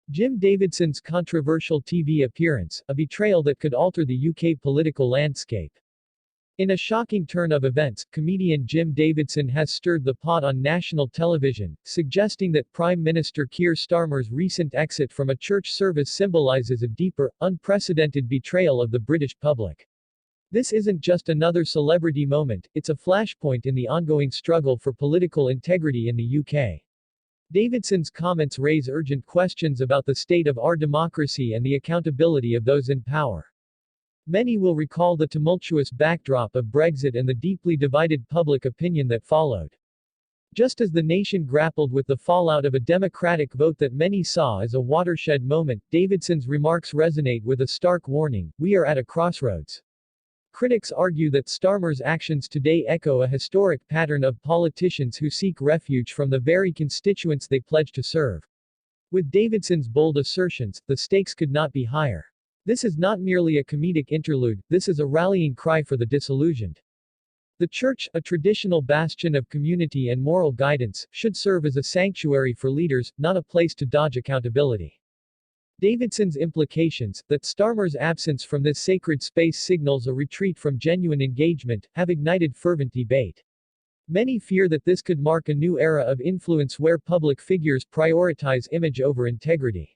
Jim Davidson's controversial TV appearance, a betrayal that could alter the UK political landscape. In a shocking turn of events, comedian Jim Davidson has stirred the pot on national television, suggesting that Prime Minister Keir Starmer's recent exit from a church service symbolizes a deeper, unprecedented betrayal of the British public. This isn't just another celebrity moment, it's a flashpoint in the ongoing struggle for political integrity in the UK. Davidson's comments raise urgent questions about the state of our democracy and the accountability of those in power. Many will recall the tumultuous backdrop of Brexit and the deeply divided public opinion that followed. Just as the nation grappled with the fallout of a democratic vote that many saw as a watershed moment, Davidson's remarks resonate with a stark warning: we are at a crossroads. Critics argue that Starmer's actions today echo a historic pattern of politicians who seek refuge from the very constituents they pledge to serve. With Davidson's bold assertions, the stakes could not be higher. This is not merely a comedic interlude, this is a rallying cry for the disillusioned. The church, a traditional bastion of community and moral guidance, should serve as a sanctuary for leaders, not a place to dodge accountability. Davidson's implications, that Starmer's absence from this sacred space signals a retreat from genuine engagement, have ignited fervent debate. Many fear that this could mark a new era of influence where public figures prioritize image over integrity.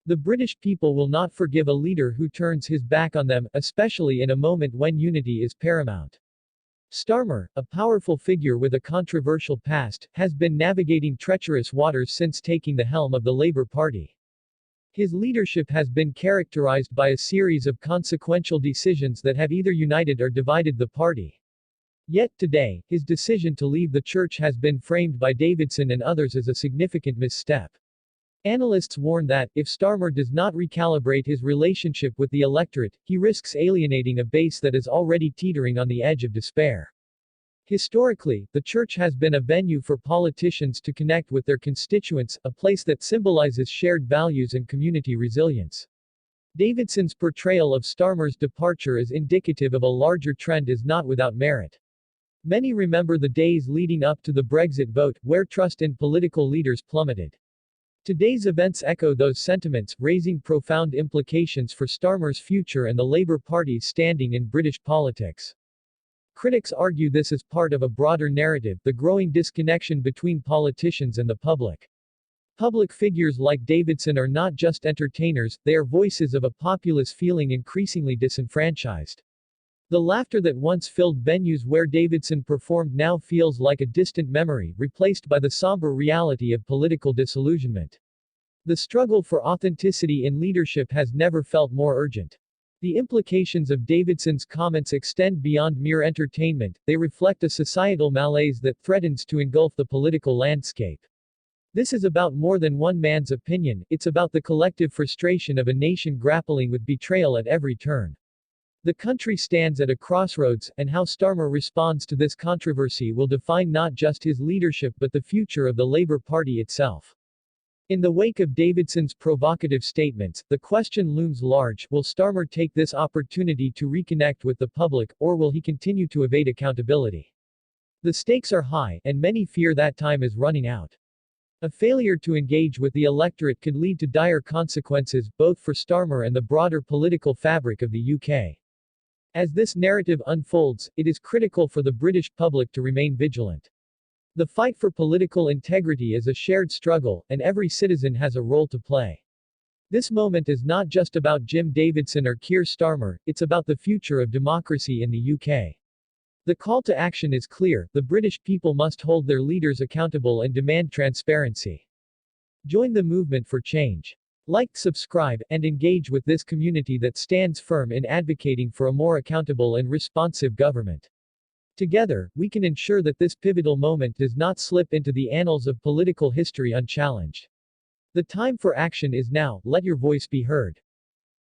The British people will not forgive a leader who turns his back on them, especially in a moment when unity is paramount. Starmer, a powerful figure with a controversial past, has been navigating treacherous waters since taking the helm of the Labour Party. His leadership has been characterized by a series of consequential decisions that have either united or divided the party. Yet today, his decision to leave the church has been framed by Davidson and others as a significant misstep. Analysts warn that, if Starmer does not recalibrate his relationship with the electorate, he risks alienating a base that is already teetering on the edge of despair. Historically, the church has been a venue for politicians to connect with their constituents, a place that symbolizes shared values and community resilience. Davidson's portrayal of Starmer's departure as indicative of a larger trend is not without merit. Many remember the days leading up to the Brexit vote, where trust in political leaders plummeted. Today's events echo those sentiments, raising profound implications for Starmer's future and the Labour Party's standing in British politics. Critics argue this is part of a broader narrative, the growing disconnection between politicians and the public. Public figures like Davidson are not just entertainers, they are voices of a populace feeling increasingly disenfranchised. The laughter that once filled venues where Davidson performed now feels like a distant memory, replaced by the somber reality of political disillusionment. The struggle for authenticity in leadership has never felt more urgent. The implications of Davidson's comments extend beyond mere entertainment, they reflect a societal malaise that threatens to engulf the political landscape. This is about more than one man's opinion, it's about the collective frustration of a nation grappling with betrayal at every turn. The country stands at a crossroads, and how Starmer responds to this controversy will define not just his leadership but the future of the Labour Party itself. In the wake of Davidson's provocative statements, the question looms large: will Starmer take this opportunity to reconnect with the public, or will he continue to evade accountability? The stakes are high, and many fear that time is running out. A failure to engage with the electorate could lead to dire consequences, both for Starmer and the broader political fabric of the UK. As this narrative unfolds, it is critical for the British public to remain vigilant. The fight for political integrity is a shared struggle, and every citizen has a role to play. This moment is not just about Jim Davidson or Keir Starmer, it's about the future of democracy in the UK. The call to action is clear: the British people must hold their leaders accountable and demand transparency. Join the movement for change. Like, subscribe, and engage with this community that stands firm in advocating for a more accountable and responsive government. Together, we can ensure that this pivotal moment does not slip into the annals of political history unchallenged. The time for action is now, let your voice be heard.